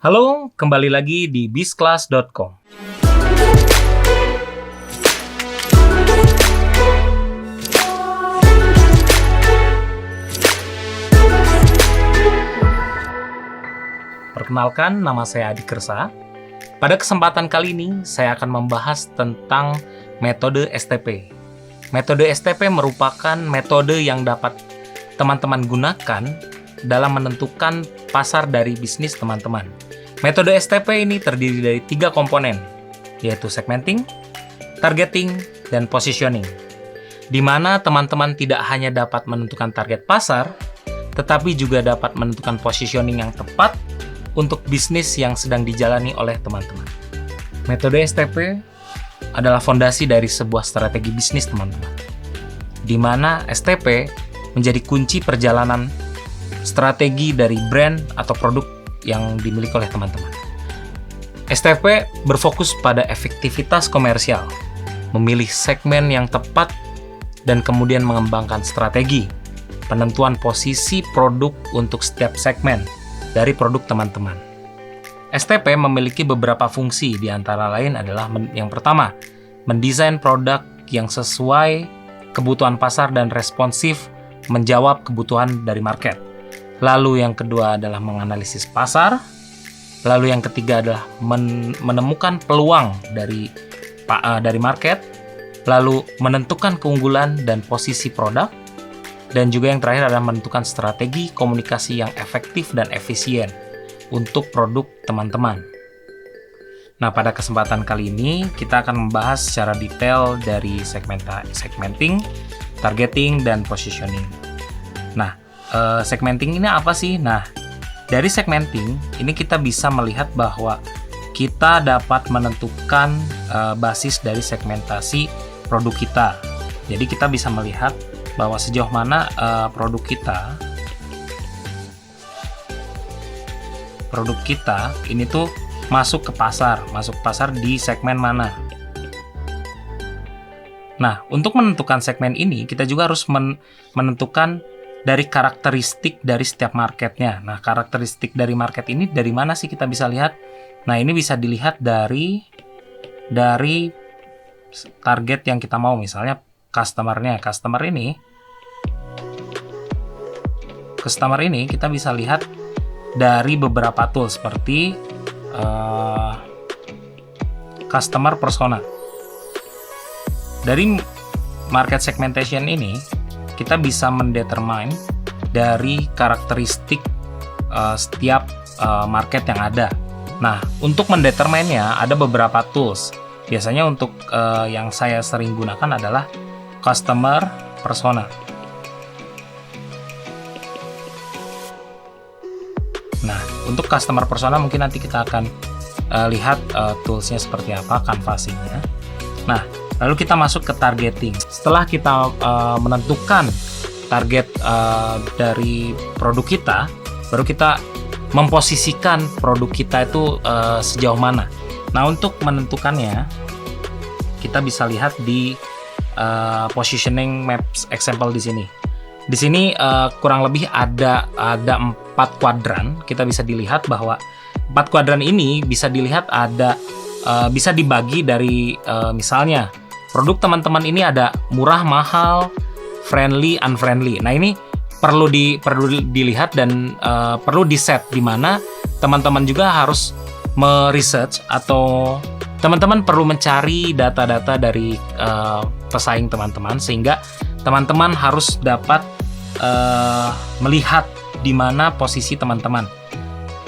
Halo, kembali lagi di bizclass.com. Perkenalkan, nama saya Adi Kersa. Pada kesempatan kali ini, saya akan membahas tentang metode STP. Metode STP merupakan metode yang dapat teman-teman gunakan dalam menentukan pasar dari bisnis teman-teman. Metode STP ini terdiri dari 3 komponen, yaitu segmenting, targeting, dan positioning. Di mana teman-teman tidak hanya dapat menentukan target pasar, tetapi juga dapat menentukan positioning yang tepat untuk bisnis yang sedang dijalani oleh teman-teman. Metode STP adalah fondasi dari sebuah strategi bisnis teman-teman, di mana STP menjadi kunci perjalanan strategi dari brand atau produk yang dimiliki oleh teman-teman. STP berfokus pada efektivitas komersial, memilih segmen yang tepat, dan kemudian mengembangkan strategi penentuan posisi produk untuk setiap segmen dari produk teman-teman. STP memiliki beberapa fungsi, di antara lain adalah yang pertama, mendesain produk yang sesuai kebutuhan pasar dan responsif menjawab kebutuhan dari market. Lalu yang kedua adalah menganalisis pasar. Lalu yang ketiga adalah menemukan peluang dari market. Lalu menentukan keunggulan dan posisi produk. Dan juga yang terakhir adalah menentukan strategi komunikasi yang efektif dan efisien untuk produk teman-teman. Nah, pada kesempatan kali ini kita akan membahas secara detail dari segmenting, targeting, dan positioning. Nah, segmenting ini apa sih? Nah, dari segmenting ini kita bisa melihat bahwa kita dapat menentukan basis dari segmentasi produk kita. Jadi kita bisa melihat bahwa sejauh mana produk kita ini tuh masuk pasar di segmen mana. Nah, untuk menentukan segmen ini kita juga harus menentukan dari karakteristik dari setiap marketnya. Nah, karakteristik dari market ini dari mana sih kita bisa lihat? Nah, ini bisa dilihat dari target yang kita mau, misalnya customer ini kita bisa lihat dari beberapa tool seperti customer persona. Dari market segmentation ini kita bisa mendetermine dari karakteristik setiap market yang ada. Nah, untuk mendeterminenya ada beberapa tools. Biasanya untuk yang saya sering gunakan adalah customer persona. Nah, untuk customer persona mungkin nanti kita akan lihat toolsnya seperti apa, canvassingnya. Nah, lalu kita masuk ke targeting. Setelah kita menentukan target dari produk kita, baru kita memposisikan produk kita itu sejauh mana. Nah, untuk menentukannya, kita bisa lihat di positioning maps example di sini. Di sini kurang lebih ada 4 kuadran. Kita bisa dilihat bahwa 4 kuadran ini bisa dilihat bisa dibagi dari misalnya produk teman-teman ini ada murah, mahal, friendly, unfriendly. Nah, ini perlu dilihat dan perlu di-set, di mana teman-teman juga harus meresearch atau teman-teman perlu mencari data-data dari pesaing teman-teman, sehingga teman-teman harus dapat melihat di mana posisi teman-teman.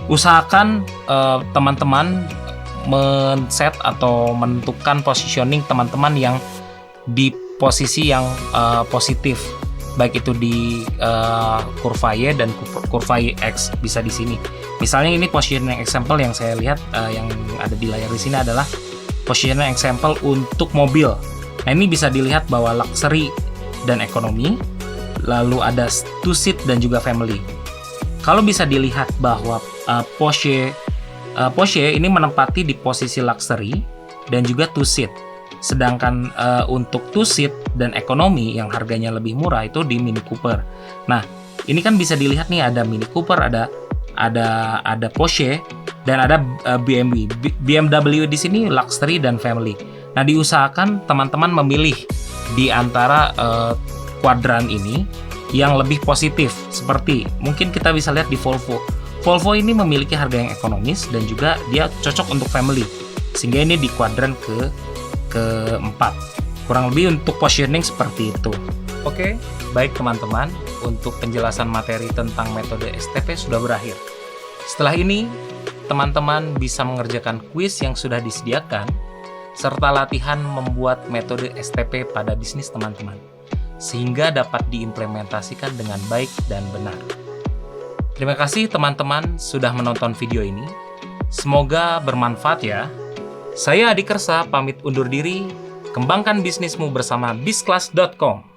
Usahakan teman-teman men-set atau menentukan positioning teman-teman yang di posisi yang positif, baik itu di kurva Y dan kurva X, bisa di sini. Misalnya ini positioning example yang saya lihat yang ada di layar di sini adalah positioning example untuk mobil. Nah, ini bisa dilihat bahwa luxury dan ekonomi, lalu ada two seat dan juga family. Kalau bisa dilihat bahwa Porsche ini menempati di posisi luxury dan juga two seat. Sedangkan untuk two seat dan ekonomi yang harganya lebih murah itu di Mini Cooper. Nah, ini kan bisa dilihat nih, ada Mini Cooper, ada Porsche dan ada BMW. BMW di sini luxury dan family. Nah, diusahakan teman-teman memilih di antara kuadran ini yang lebih positif. Seperti mungkin kita bisa lihat di Volvo. Volvo ini memiliki harga yang ekonomis dan juga dia cocok untuk family. Sehingga ini di kuadran keempat. Kurang lebih untuk positioning seperti itu. Oke, baik teman-teman, untuk penjelasan materi tentang metode STP sudah berakhir. Setelah ini, teman-teman bisa mengerjakan kuis yang sudah disediakan, serta latihan membuat metode STP pada bisnis teman-teman, sehingga dapat diimplementasikan dengan baik dan benar. Terima kasih teman-teman sudah menonton video ini. Semoga bermanfaat ya. Saya Adi Kersa pamit undur diri. Kembangkan bisnismu bersama bizclass.com.